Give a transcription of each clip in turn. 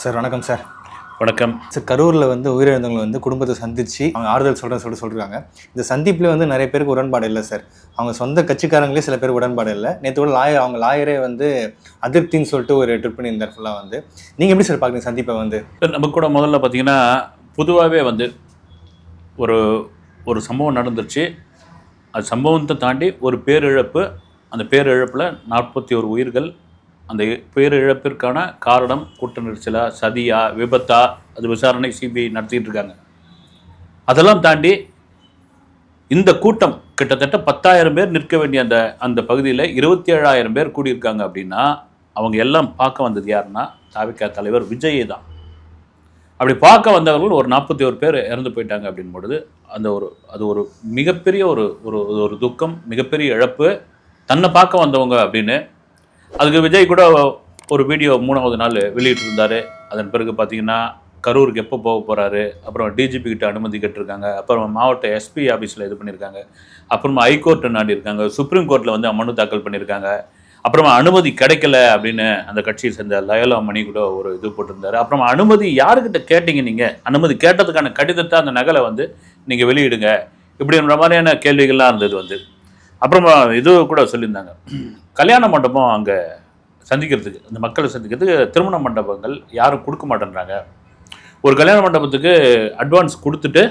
Sir வணக்கம் sir. வணக்கம் sir, கரூரில் உயிரிழந்தவங்களை குடும்பத்தை சந்தித்து அவங்க ஆறுதல் சொல்லியிருக்காங்க. இந்த சந்திப்பில் நிறைய பேருக்கு உடன்பாடு இல்லை சார். அவங்க சொந்த கட்சிக்காரங்களே சில பேருக்கு உடன்பாடு இல்லை. நேற்று கூட அவங்க லாயரே அதிருப்தின்னு சொல்லிட்டு ஒரு ட்ரிப் பண்ணியிருந்தார். ஃபுல்லாக நீங்கள் எப்படி சார் பார்க்குறீங்க சந்திப்பை? நமக்கு கூட முதல்ல பார்த்தீங்கன்னா பொதுவாகவே ஒரு ஒரு சம்பவம் நடந்துருச்சு. அது சம்பவத்தை தாண்டி ஒரு பேரிழப்பு. அந்த பேரிழப்பில் 41 உயிர்கள். அந்த பேரிழப்பிற்கான காரணம் கூட்ட நெரிசலா, சதியா, விபத்தா, அது விசாரணை சிபிஐ நடத்திட்டு இருக்காங்க. அதெல்லாம் தாண்டி இந்த கூட்டம் கிட்டத்தட்ட 10,000 பேர் நிற்க வேண்டிய அந்த பகுதியில் 27,000 பேர் கூடியிருக்காங்க. அப்படின்னா அவங்க எல்லாம் பார்க்க வந்தது யாருன்னா தாவிக தலைவர் விஜயை தான். அப்படி பார்க்க வந்தவர்கள் ஒரு 41 பேர் இறந்து போயிட்டாங்க அப்படின்பொழுது அது ஒரு மிகப்பெரிய ஒரு துக்கம், மிகப்பெரிய இழப்பு. தன்னை பார்க்க வந்தவங்க அப்படின்னு. அதுக்கு விஜய் கூட ஒரு வீடியோ 3வது நாள் வெளியிட்டிருந்தார். அதன் பிறகு பார்த்தீங்கன்னா கரூருக்கு எப்போ போக போகிறாரு, அப்புறம் டிஜிபி கிட்ட அனுமதி கேட்டிருக்காங்க, அப்புறம் மாவட்ட எஸ்பி ஆஃபீஸில் இது பண்ணியிருக்காங்க, அப்புறமா ஹைகோர்ட்டு நாடி இருக்காங்க, சுப்ரீம் கோர்ட்டில் மனு தாக்கல் பண்ணியிருக்காங்க. அப்புறமா அனுமதி கிடைக்கல அப்படின்னு அந்த கட்சியை சேர்ந்த லயோலா மணி கூட ஒரு இது போட்டிருந்தாரு. அப்புறமா அனுமதி யாருக்கிட்ட கேட்டீங்க, நீங்கள் அனுமதி கேட்டதுக்கான கடிதத்தை அந்த நகலை நீங்கள் வெளியிடுங்க இப்படின்ற மாதிரியான கேள்விகள்லாம் இருந்தது. அப்புறமா இது கூட சொல்லியிருந்தாங்க, கல்யாண மண்டபம் அங்கே சந்திக்கிறதுக்கு, அந்த மக்களை சந்திக்கிறதுக்கு திருமண மண்டபங்கள் யாரும் கொடுக்க மாட்டேன்றாங்க. ஒரு கல்யாண மண்டபத்துக்கு அட்வான்ஸ் கொடுத்துட்டு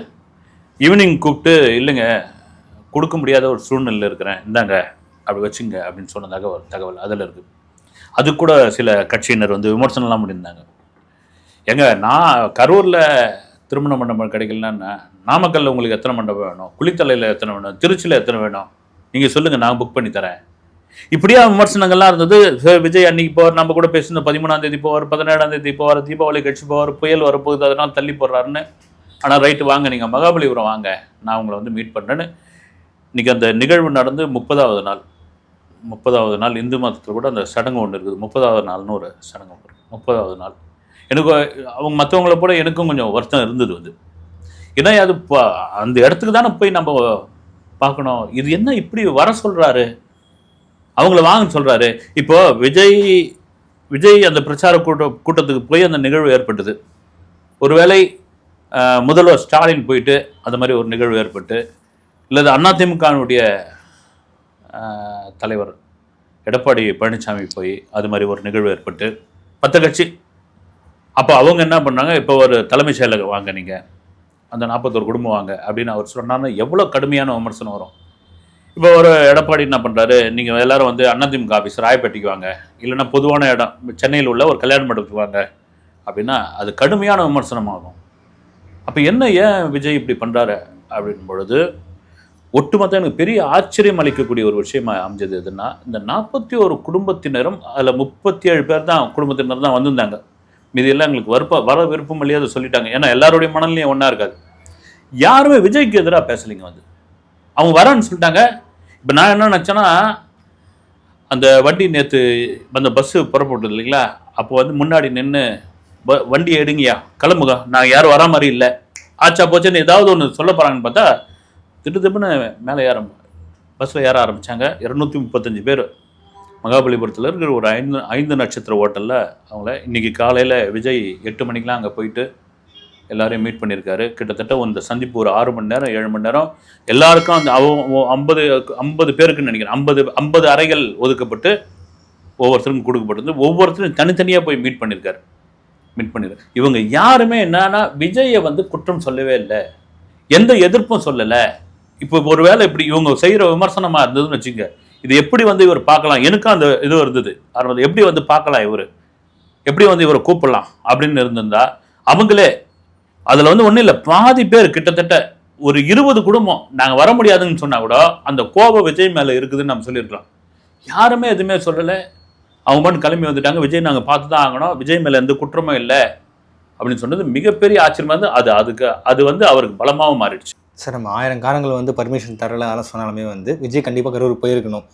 ஈவினிங் கூப்பிட்டு இல்லைங்க கொடுக்க முடியாத ஒரு சூழ்நிலையில் இருக்கிறேன், இந்தாங்க அப்படி வச்சுங்க அப்படின்னு சொன்னதாக ஒரு தகவல் அதில் இருக்குது. அது கூட சில கட்சியினர் விமர்சனம்லாம் பண்ணியிருந்தாங்க. எங்க நான் கரூரில் திருமண மண்டபம் கிடைக்கலன்னா நாமக்கல்லில் உங்களுக்கு எத்தனை மண்டபம் வேணும், குளித்தலையில் எத்தனை வேணும், திருச்சியில் எத்தனை வேணும், நீங்கள் சொல்லுங்கள், நான் புக் பண்ணி தரேன். இப்படியா விமர்சனங்கள்லாம் இருந்தது. விஜய் அன்னைக்கு போவார், நம்ம கூட பேசுன 13ஆம் தேதி போவார், 17ஆம் தேதி போவார், தீபாவளி கட்சி போவார், புயல் வரப்போகுது அதனால் தள்ளி போடுறாருன்னு. ஆனால் ரைட்டு வாங்க, நீங்கள் மகாபலிபுரம் வாங்க, நான் உங்களை மீட் பண்ணுறேன்னு. இன்றைக்கி அந்த நிகழ்வு நடந்து 30வது நாள் இந்து மதத்தில் கூட அந்த சடங்கு ஒன்று இருக்குது. 30வது நாள்னு ஒரு சடங்கு ஒன்று. 30வது நாள் எனக்கு அவங்க மற்றவங்கள போல எனக்கும் கொஞ்சம் வருத்தம் இருந்தது. ஏன்னா அது அந்த இடத்துக்கு தானே போய் நம்ம பார்க்கணும். இது என்ன இப்படி வர சொல்கிறாரு, அவங்கள வாங்கன்னு சொல்கிறாரு. இப்போ விஜய் அந்த பிரச்சார கூட்டத்துக்கு போய் அந்த நிகழ்வு ஏற்பட்டது. ஒருவேளை முதல்வர் ஸ்டாலின் போயிட்டு அந்த மாதிரி ஒரு நிகழ்வு ஏற்பட்டு, இல்லை அதிமுகனுடைய தலைவர் எடப்பாடி பழனிசாமி போய் அது மாதிரி ஒரு நிகழ்வு ஏற்பட்டு 10 கட்சி, அப்போ அவங்க என்ன பண்ணாங்க, இப்போ ஒரு தலைமைச் செயலகம் வாங்க, நீங்கள் அந்த 41 குடும்பம் வாங்க அப்படின்னு அவர் சொன்னார்னா எவ்வளோ கடுமையான விமர்சனம் வரும். இப்போ ஒரு எடப்பாடி என்ன பண்ணுறாரு, நீங்கள் எல்லோரும் அதிமுக ஆஃபீஸ் ராயப்பேட்டைக்கு வாங்க, இல்லைன்னா பொதுவான இடம் சென்னையில் உள்ள ஒரு கல்யாண மண்டபத்துக்கு வாங்க அப்படின்னா அது கடுமையான விமர்சனமாகும். அப்போ ஏன் விஜய் இப்படி பண்ணுறாரு அப்படின் பொழுது ஒட்டுமொத்த எனக்கு பெரிய ஆச்சரியம் அளிக்கக்கூடிய ஒரு விஷயமா அமைஞ்சது எதுன்னா, இந்த 41 குடும்பத்தினரும் அதில் 37 பேர் தான் குடும்பத்தினர் தான் வந்திருந்தாங்க. மீதியெல்லாம் எங்களுக்கு வர விருப்பம் இல்லையா அதை சொல்லிட்டாங்க. ஏன்னா எல்லாருடைய மனநிலையும் ஒன்றா இருக்காது. யாருமே விஜய்க்கு எதிராக பேசலைங்க. அவங்க வரேன்னு சொல்லிட்டாங்க. இப்போ நான் என்ன நினச்சேன்னா, அந்த வண்டி நேற்று அந்த பஸ்ஸு புறப்பட்டது இல்லைங்களா, அப்போ முன்னாடி நின்று வண்டி எடுங்கயா கிளம்புங்க, நான் யாரும் வரா மாதிரி இல்லை, ஆச்சா போச்சுன்னு ஏதாவது ஒன்று சொல்ல போகிறாங்கன்னு பார்த்தா திட்டுன்னு மேலே பஸ்ஸில் ஏற ஆரம்பித்தாங்க. 235 பேர் மகாபலிபுரத்தில் இருக்கிற ஒரு 5 நட்சத்திர ஹோட்டலில் அவங்கள இன்றைக்கி காலையில் விஜய் 8 மணிக்கெலாம் அங்கே போயிட்டு எல்லாரையும் மீட் பண்ணியிருக்காரு. கிட்டத்தட்ட இந்த சந்திப்பு ஒரு 6 மணி நேரம் 7 மணி நேரம். எல்லாருக்கும் அந்த 50 பேருக்குன்னு நினைக்கிறேன், 50 அறைகள் ஒதுக்கப்பட்டு ஒவ்வொருத்தருக்கும் கொடுக்கப்பட்டது. ஒவ்வொருத்தரும் தனித்தனியாக போய் மீட் பண்ணியிருக்காரு. இவங்க யாருமே என்னன்னா விஜயை குற்றம் சொல்லவே இல்லை, எந்த எதிர்ப்பும் சொல்லலை. இப்போ ஒரு வேளை இப்படி இவங்க செய்கிற விமர்சனமாக இருந்ததுன்னு வச்சுங்க, இது எப்படி இவர் பார்க்கலாம், எனக்கும் அந்த இது இருந்தது. எப்படி பார்க்கலாம், எப்படி இவரை கூப்பிடலாம் அப்படின்னு இருந்திருந்தா அவங்களே அதில் ஒன்றும் இல்லை, பாதி பேர் கிட்டத்தட்ட ஒரு 20 குடும்பம் நாங்கள் வர முடியாதுன்னு சொன்னால் கூட அந்த கோபம் விஜய் மேலே இருக்குதுன்னு நம்ம சொல்லியிருக்கலாம். யாருமே எதுவுமே சொல்லலை. அவங்க மட்டும் கிளம்பி வந்துட்டாங்க. விஜய் நாங்கள் பார்த்து தான் ஆகணும், விஜய் மேலே எந்த குற்றமும் இல்லை அப்படின்னு சொன்னது மிகப்பெரிய ஆச்சரியமாக அது அவருக்கு பலமாகவும் மாறிடுச்சு. சார், நம்ம 1000 காரங்கள் பர்மிஷன் தரல அதெல்லாம் சொன்னாலுமே விஜய் கண்டிப்பாக கரூர் போயிருக்கணும்.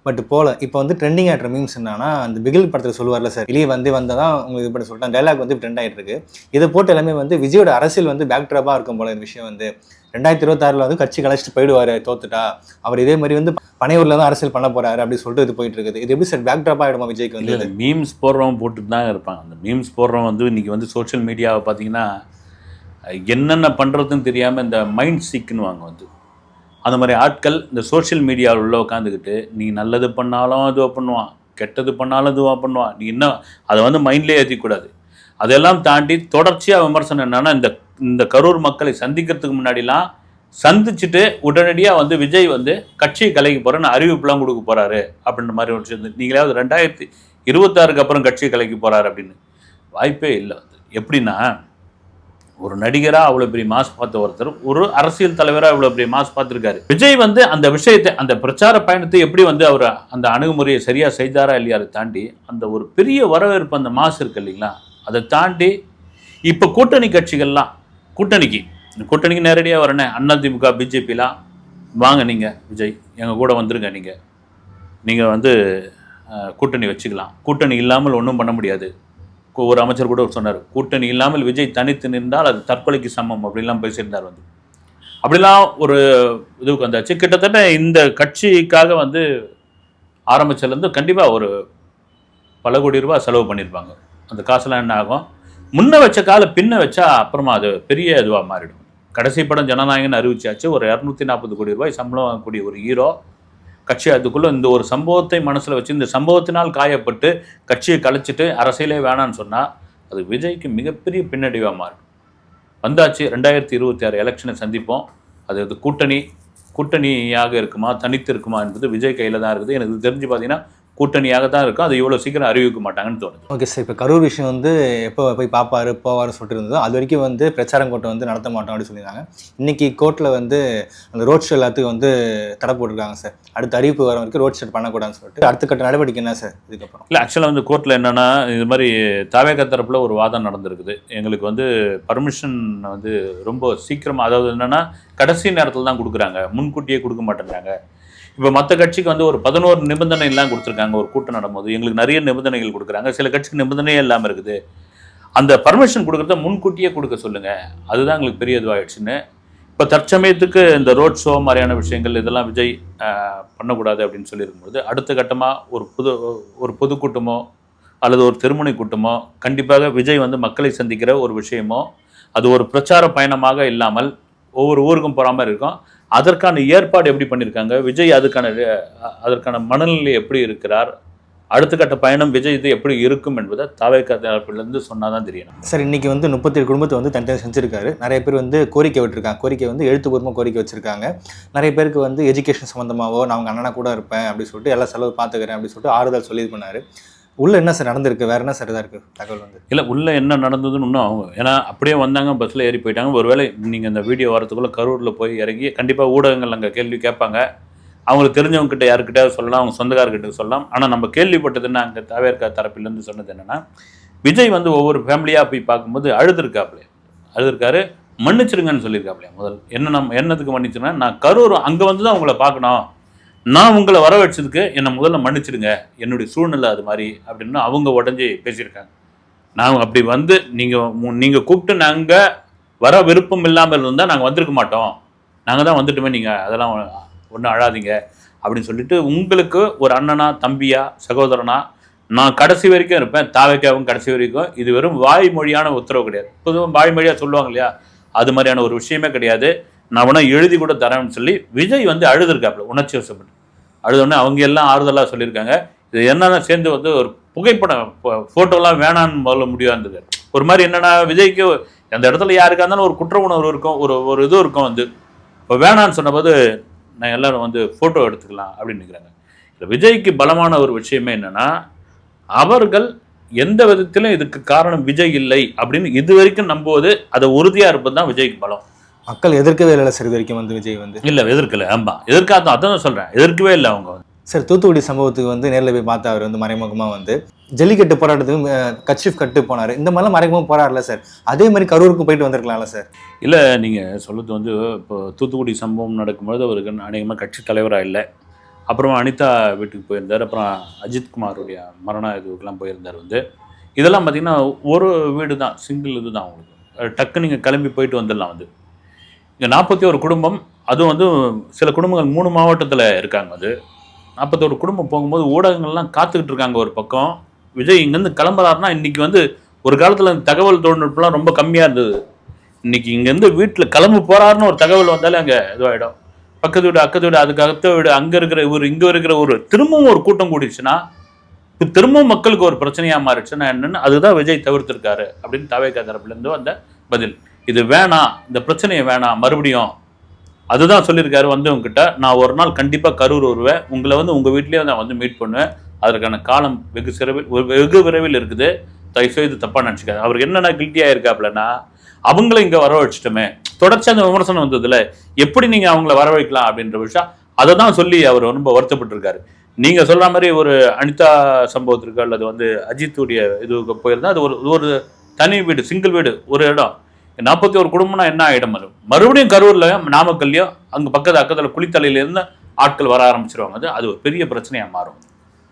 பட் போல இப்போ வந்து ட்ரெண்டிங் ஆகிற மீம்ஸ் என்னன்னா அந்த பிகில் படத்தில் சொல்லுவார்ல சார், வெளியே வந்தால் தான் உங்களுக்கு இது பண்ணி சொல்லிட்டு டைலாக் வந்து ட்ரெண்ட் ஆகிட்டு இருக்கு. இதை போட்டு எல்லாமே வந்து விஜயோட அரசியல் வந்து பேக் ட்ராப்பாக இருக்கும் போல இந்த விஷயம் வந்து 2026 வந்து கட்சி கலைச்சிட்டு போயிடுவார் தோத்துட்டா, அவர் இதே மாதிரி வந்து பனையூரில் தான் அரசியல் பண்ண போறாரு அப்படின்னு சொல்லிட்டு இது போயிட்டு இருக்குது. இது எப்படி சார் பேக் ட்ராப் ஆகிடுமா விஜய்க்கு வந்து? மீம்ஸ் போடுறவங்க போட்டுட்டு தான் இருப்பாங்க. அந்த மீம்ஸ் போடுறவங்க வந்து இன்னைக்கு வந்து சோஷியல் மீடியாவை பார்த்தீங்கன்னா என்னென்ன பண்ணுறதுன்னு தெரியாமல் இந்த மைண்ட் சிக்குன்னு வாங்க வந்து அந்த மாதிரி ஆட்கள் இந்த சோஷியல் மீடியாவில் உள்ள உட்காந்துக்கிட்டு நீ நல்லது பண்ணாலும் இதுவாக பண்ணுவான், கெட்டது பண்ணாலும் இதுவாக பண்ணுவான், நீ இன்னும் அதை வந்து மைண்ட்லேயே ஏற்றிக்கூடாது. அதெல்லாம் தாண்டி தொடர்ச்சியாக விமர்சனம் என்னென்னா இந்த கரூர் மக்களை சந்திக்கிறதுக்கு முன்னாடிலாம் சந்திச்சுட்டு உடனடியாக வந்து விஜய் வந்து கட்சியை கலைக்க போகிறேன்னு அறிவிப்புலாம் கொடுக்க போகிறாரு அப்படின்ற மாதிரி ஒரு விஷயம். நீங்களாவது 2026 அப்புறம் கட்சியை கலைக்க போகிறாரு அப்படின்னு வாய்ப்பே இல்லை. எப்படின்னா ஒரு நடிகராக அவ்வளோ பெரிய மாஸ் பார்த்த ஒருத்தர் ஒரு அரசியல் தலைவராக இவ்வளோ பெரிய மாஸ் பார்த்துருக்காரு. விஜய் வந்து அந்த விஷயத்தை அந்த பிரச்சார பயணத்தை எப்படி வந்து அவர் அந்த அணுகுமுறையை சரியாக செய்தாரா இல்லையா அதை தாண்டி அந்த ஒரு பெரிய வரவேற்பு அந்த மாஸ் இருக்கு இல்லைங்களா, அதை தாண்டி இப்போ கூட்டணி கட்சிகள்லாம் கூட்டணிக்கு நேரடியாக வரனே அதிமுக பிஜேபிலாம் வாங்க நீங்கள் விஜய் எங்கள் கூட வந்துருங்க, நீங்கள் வந்து கூட்டணி வச்சுக்கலாம், கூட்டணி இல்லாமல் ஒன்றும் பண்ண முடியாது. ஒரு அமைச்சர் கூட சொன்னார், கூட்டணி இல்லாமல் விஜய் தனித்து நின்றால் அது தற்கொலைக்கு சமம் அப்படிலாம் பேசியிருந்தார். வந்து அப்படிலாம் ஒரு இதுக்கு வந்தாச்சு. கிட்டத்தட்ட இந்த கட்சிக்காக வந்து ஆரம்பிச்சதுலேருந்து கண்டிப்பாக ஒரு பல கோடி ரூபாய் செலவு பண்ணியிருப்பாங்க. அந்த காசுலாம் என்ன ஆகும், முன்ன வச்ச கால பின்ன வச்சா அப்புறமா அது பெரிய இதுவாக மாறிடும். கடைசி படம் ஜனநாயகன் அறிவிச்சாச்சு. ஒரு 240 கோடி ரூபாய் சம்பளம் வாங்கக்கூடிய ஒரு ஹீரோ கட்சி அதுக்குள்ளே இந்த ஒரு சம்பவத்தை மனசில் வச்சு இந்த சம்பவத்தினால் காயப்பட்டு கட்சியை கலைச்சிட்டு அரசியலே வேணான்னு சொன்னால் அது விஜய்க்கு மிகப்பெரிய பின்னடைவாக மாறும். வந்தாச்சு 2026 எலெக்ஷனை சந்திப்போம். அது கூட்டணியாக இருக்குமா தனித்து இருக்குமா என்பது விஜய் கையில் தான் இருக்குது. எனக்கு தெரிஞ்சு பார்த்தீங்கன்னா கூட்டணியாக தான் இருக்கும். அது இவ்வளோ சீக்கிரம் அறிவிக்க மாட்டாங்கன்னு தோணுது. ஓகே சார், இப்போ கரூர் விஷயம் வந்து எப்போ போய் பார்ப்பாரு போவார்னு சொல்லிட்டு இருந்ததோ அது வரைக்கும் வந்து பிரச்சாரம் கூட்டம் வந்து நடத்த மாட்டோம் அப்படின்னு சொல்லியிருந்தாங்க. இன்னைக்கு கோர்ட்டில் வந்து அந்த ரோட் ஷோ எல்லாத்துக்கும் வந்து தடை போட்டிருக்காங்க சார். அடுத்த அறிவிப்பு வர வரைக்கும் ரோட் ஷோ பண்ணக்கூடாதுன்னு சொல்லிட்டு அடுத்த கட்ட நடவடிக்கை என்ன சார் இதுக்கப்புறம்? இல்லை, ஆக்சுவலாக வந்து கோர்ட்டில் என்னென்னா இது மாதிரி தாவேகா தரப்பில் ஒரு வாதம் நடந்திருக்குது. எங்களுக்கு வந்து பர்மிஷன் வந்து ரொம்ப சீக்கிரமாக, அதாவது என்னென்னா கடைசி நேரத்தில் தான் கொடுக்குறாங்க, முன்கூட்டியே கொடுக்க மாட்டேங்கிறாங்க. இப்போ மற்ற கட்சிக்கு வந்து ஒரு 11 நிபந்தனை எல்லாம் கொடுத்துருக்காங்க. ஒரு கூட்டம் நடக்கும்போது எங்களுக்கு நிறைய நிபந்தனைகள் கொடுக்குறாங்க, சில கட்சிக்கு நிபந்தனையே இல்லாமல் இருக்குது. அந்த பர்மிஷன் கொடுக்குறத முன்கூட்டியே கொடுக்க சொல்லுங்கள், அதுதான் எங்களுக்கு பெரிய இதுவாகிடுச்சுன்னு. இப்போ தற்சமயத்துக்கு இந்த ரோட் ஷோ மாதிரியான விஷயங்கள் இதெல்லாம் விஜய் பண்ணக்கூடாது அப்படின்னு சொல்லியிருக்கும்போது அடுத்த கட்டமாக ஒரு பொதுக்கூட்டமோ அல்லது ஒரு திருமண கூட்டமோ கண்டிப்பாக விஜய் வந்து மக்களை சந்திக்கிற ஒரு விஷயமோ அது ஒரு பிரச்சார பயணமாக இல்லாமல் ஒவ்வொரு ஊருக்கும் போகிற மாதிரி இருக்கும். அதற்கான ஏற்பாடு எப்படி பண்ணியிருக்காங்க, விஜய் அதற்கான மனநிலை எப்படி இருக்கிறார், அடுத்த கட்ட பயணம் விஜய் இது எப்படி இருக்கும் என்பதை தாவேகா தரப்பிலிருந்து சொன்னால் தான் தெரியணும். சார், இன்றைக்கி வந்து 37 குடும்பத்தை வந்து தனித்தனி செஞ்சுருக்காரு. நிறைய பேர் வந்து கோரிக்கை விட்டுருக்காங்க, கோரிக்கை வந்து எழுத்துப்பூர்வமாக கோரிக்கை வச்சுருக்காங்க. நிறைய பேருக்கு வந்து எஜுகேஷன் சம்மந்தமாகவோ நான் அவங்க அண்ணனா கூட இருப்பேன் அப்படின்னு சொல்லிட்டு எல்லா செலவு பார்த்துக்கிறேன் அப்படின்னு சொல்லிட்டு ஆறுதல் சொல்லி இது பண்ணார். உள்ளே என்ன சார் நடந்திருக்கு, வேறு என்ன சார் இதாக இருக்குது தகவல் வந்து? இல்லை, உள்ளே என்ன நடந்ததுன்னு இன்னும் அவங்க ஏன்னா அப்படியே வந்தாங்க, பஸ்ஸில் ஏறி போயிட்டாங்க. ஒருவேளை நீங்கள் இந்த வீடியோ வரத்துக்குள்ளே கரூரில் போய் இறங்கி கண்டிப்பாக ஊடகங்கள் அங்கே கேள்வி கேட்பாங்க. அவங்களுக்கு தெரிஞ்சவங்ககிட்ட யாருக்கிட்டையாவது சொல்லலாம், அவங்க சொந்தக்காரர்கிட்ட சொல்லலாம். ஆனால் நம்ம கேள்விப்பட்டதுன்னா அங்கே தாவேகா தரப்பிலேருந்து சொன்னது என்னென்னா விஜய் வந்து ஒவ்வொரு ஃபேமிலியாக போய் பார்க்கும்போது அழுதுருக்காரு, மன்னிச்சிருங்கன்னு சொல்லியிருக்காப்லையா. முதல் என்னத்துக்கு மன்னிச்சுன்னா, நான் கரூர் அங்கே வந்து தான் உங்களை பார்க்கணும், நான் உங்களை வர வச்சதுக்கு என்னை முதல்ல மன்னிச்சிடுங்க, என்னுடைய சூழ்நிலை அது மாதிரி அப்படின்னு அவங்க உடஞ்சி பேசியிருக்காங்க. நாங்கள் அப்படி வந்து நீங்கள் கூப்பிட்டு நாங்கள் வர விருப்பம் இல்லாமல் இருந்தால் நாங்கள் வந்திருக்க மாட்டோம், நாங்கள் தான் வந்துட்டுமே, நீங்கள் அதெல்லாம் ஒன்றும் அழாதீங்க அப்படின்னு சொல்லிட்டு உங்களுக்கு ஒரு அண்ணனா தம்பியா சகோதரனா நான் கடைசி வரைக்கும் இருப்பேன், தாவேகாவும் கடைசி வரைக்கும். இது வெறும் வாய்மொழியான உத்தரவு கிடையாது. பொதுவாக வாய்மொழியாக சொல்லுவாங்க இல்லையா, அது மாதிரியான ஒரு விஷயமே கிடையாது. நான் வேணா எழுதி கூட தரேன்னு சொல்லி விஜய் வந்து அழுதுருக்காப்புல, உணர்ச்சி வசப்பட்டு அழுதோடனே அவங்க எல்லாம் ஆறுதலாக சொல்லியிருக்காங்க. இது என்னன்னா சேர்ந்து வந்து ஒரு புகைப்படம் ஃபோட்டோலாம் வேணான்னு முதல்ல முடிவாக இருந்தது. ஒரு மாதிரி என்னென்னா விஜய்க்கு அந்த இடத்துல யாருக்காக இருந்தாலும் ஒரு குற்ற உணர்வு இருக்கும், ஒரு இதுவும் இருக்கும். வந்து இப்போ வேணான்னு சொன்னபோது நான் எல்லோரும் வந்து ஃபோட்டோ எடுத்துக்கலாம் அப்படின்னு நினைக்கிறாங்க. இல்லை, விஜய்க்கு பலமான ஒரு விஷயமே என்னென்னா அவர்கள் எந்த விதத்திலும் இதுக்கு காரணம் விஜய் இல்லை அப்படின்னு இது வரைக்கும் நம்புவது, அதை உறுதியாக இருப்பது தான் விஜய்க்கு பலம். மக்கள் எதிர்க்கவே இல்லை சார் இது வரைக்கும் வந்து விஜய் வந்து. இல்லை, எதிர்க்கலை. ஆமாம், எதிர்க்காத, அதான் சொல்கிறேன், எதிர்க்கவே இல்லை அவங்க வந்து. சார், தூத்துக்குடி சம்பவத்துக்கு வந்து நேரில் போய் பார்த்தா அவர் வந்து மறைமுகமாக வந்து ஜல்லிக்கட்டு போராட்டத்துக்கு கட்சிஃப் கட்டு போனார். இந்த மாதிரிலாம் மறைமுகமாக போராடல சார். அதே மாதிரி கரூருக்கு போயிட்டு வந்திருக்கலாம்ல சார்? இல்லை, நீங்கள் சொல்கிறது வந்து இப்போ தூத்துக்குடி சம்பவம் நடக்கும்போது அவருக்கு அநேகமாக கட்சி தலைவராக இல்லை, அப்புறமா அனிதா வீட்டுக்கு போயிருந்தார். அப்புறம் அஜித்குமாருடைய மரண இதுக்கெல்லாம் போயிருந்தார். இதெல்லாம் பார்த்தீங்கன்னா ஒரு வீடு தான், சிங்கிள் இது தான் உங்களுக்கு. டக்கு நீங்கள் கிளம்பி போயிட்டு வந்துடலாம். இங்கே 41 குடும்பம், அதுவும் சில குடும்பங்கள் 3 மாவட்டத்தில் இருக்காங்க. 41 குடும்பம் போகும்போது ஊடகங்கள்லாம் காத்துக்கிட்டு இருக்காங்க. ஒரு பக்கம் விஜய் இங்கேருந்து கிளம்புறாருன்னா, இன்றைக்கி ஒரு காலத்தில் தகவல் தொழில்நுட்பம்லாம் ரொம்ப கம்மியாக இருந்தது. இன்றைக்கி இங்கேருந்து வீட்டில் கிளம்பு போகிறாருன்னு ஒரு தகவல் வந்தாலே அங்கே இதுவாகிடும். பக்கத்து வீடு, அக்கத்து வீடு, அதுக்கு அடுத்த வீடு, அங்கே இருக்கிற இங்கே இருக்கிற திரும்பவும் ஒரு கூட்டம் கூடிடுச்சுன்னா, திரும்பவும் மக்களுக்கு ஒரு பிரச்சனையாக மாறிடுச்சுன்னா என்னென்னு அதுதான் விஜய் தவிர்த்திருக்காரு அப்படின்னு தாவேகா தரப்புலேருந்து வந்த பதில். இது வேணாம், இந்த பிரச்சனையை வேணாம், மறுபடியும் அதுதான் சொல்லியிருக்காரு. உங்ககிட்ட நான் ஒரு நாள் கண்டிப்பாக கரூர் வருவேன், உங்களை உங்கள் வீட்லேயே நான் மீட் பண்ணுவேன், அதற்கான காலம் வெகு விரைவில் இருக்குது, தயவுசெய்து தப்பாக நினச்சிக்காது. அவருக்கு என்னென்ன கில்ட்டியாக இருக்காப்புலன்னா, அவங்கள இங்கே வர வச்சுட்டோமே, தொடர்ச்சி அந்த விமர்சனம் வந்ததில்ல, எப்படி நீங்கள் அவங்கள வர வைக்கலாம் அப்படின்ற விஷயம் அதை தான் சொல்லி அவர் ரொம்ப வருத்தப்பட்டிருக்காரு. நீங்கள் சொல்கிற மாதிரி ஒரு அனிதா சம்பவத்திற்கு அல்லது அஜித்துடைய இதுக்கு போயிருந்தால் அது ஒரு தனி வீடு, சிங்கிள் வீடு, ஒரு இடம். 41 குடும்பம்னா என்ன இடம்? மறுபடியும் கரூர்லையும் நாமக்கல்லையும் அங்கே அக்கத்தில் குளித்தலையிலேருந்து ஆட்கள் வர ஆரம்பிச்சிருவாங்க. அது ஒரு பெரிய பிரச்சனையாக மாறும்.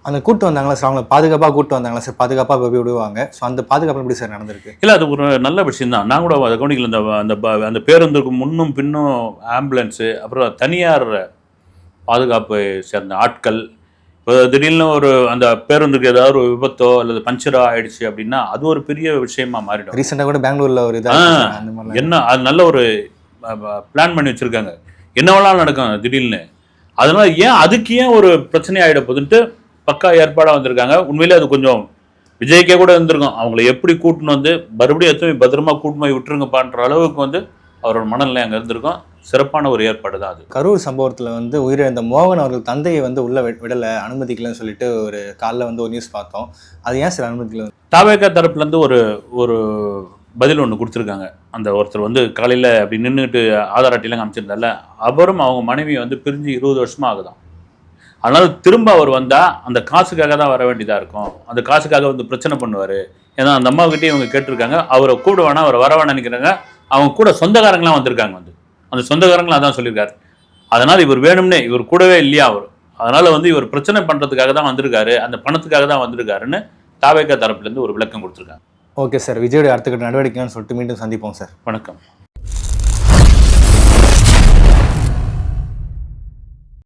அந்த கூட்டு வந்தாங்களா சார், அவங்களை பாதுகாப்பாக கூட்டு வந்தாங்களா சார்? பாதுகாப்பாக போய் விடுவாங்க. ஸோ அந்த பாதுகாப்பு எப்படி சார் நடந்திருக்கு? இல்லை, அது ஒரு நல்ல விஷயம் தான். நான் கூட அதை கவனிக்கல. அந்த பேருந்துக்கு முன்னும் பின்னும் ஆம்புலன்ஸு, அப்புறம் தனியார் பாதுகாப்பு சேர்ந்த ஆட்கள். இப்போ திடீர்னு அந்த பேருந்துக்கு ஏதாவது ஒரு விபத்தோ அல்லது பஞ்சரோ ஆயிடுச்சு அப்படின்னா அது ஒரு பெரிய விஷயமா மாறிடும். ரீசெண்டாக கூட பெங்களூரில் ஒரு இதாக என்ன அது நல்ல ஒரு பிளான் பண்ணி வச்சுருக்காங்க, என்ன வேணாலும் நடக்கும் திடீர்னு. அதனால அதுக்கு ஏன் ஒரு பிரச்சனை ஆகிட போகுதுன்ட்டு பக்கா ஏற்பாடாக வந்திருக்காங்க. உண்மையிலே அது கொஞ்சம் விஜய்க்கே கூட இருந்திருக்கும். அவங்கள எப்படி கூட்டின்னு மறுபடியும் எத்தனை பத்திரமா கூட்டின்னு போய் விட்டுருங்கப்பான்ற அளவுக்கு அவரோட மனநிலை அங்கே இருந்திருக்கும். சிறப்பான ஒரு ஏற்பாடு தான் அது. கரூர் சம்பவத்தில் உயிரிழந்த மோகன் அவர்கள் தந்தையை உள்ள விடலை, அனுமதிக்கலன்னு சொல்லிட்டு ஒரு காலைல ஒரு நியூஸ் பார்த்தோம். அது ஏன் சார் அனுமதிக்கல? தாவேகா தரப்புலேருந்து ஒரு பதில் ஒன்று கொடுத்துருக்காங்க. அந்த ஒருத்தர் காலையில் அப்படி நின்றுட்டு ஆதார் அட்டையெல்லாம் காமிச்சிருந்தால, அவரும் அவங்க மனைவி பிரிஞ்சு 20 வருஷமாக ஆகுதான். அதனால் திரும்ப அவர் வந்தால் அந்த காசுக்காக தான் வர வேண்டியதாக இருக்கும். அந்த காசுக்காக பிரச்சனை பண்ணுவார். ஏன்னா அந்த அம்மாவுக்கிட்டே இவங்க கேட்டிருக்காங்க, அவரை கூட வேணாம், அவரை வர வேணாம் நினைக்கிறாங்க. அவங்க கூட சொந்தக்காரங்களாம் வந்திருக்காங்க. அந்த சொந்தக்காரங்களும் அதான் சொல்லியிருக்காரு. அதனால் இவர் வேணும்னே, இவர் கூடவே இல்லையா அவர், அதனால் இவர் பிரச்சனை பண்ணுறதுக்காக தான் வந்திருக்காரு, அந்த பணத்துக்காக தான் வந்திருக்காருன்னு தாவேகா தரப்புலேருந்து ஒரு விளக்கம் கொடுத்துருக்காங்க. ஓகே சார், விஜயோட அடுத்த கட்ட நடவடிக்கைன்னு சொல்லிட்டு மீண்டும் சந்திப்போம் சார். வணக்கம்.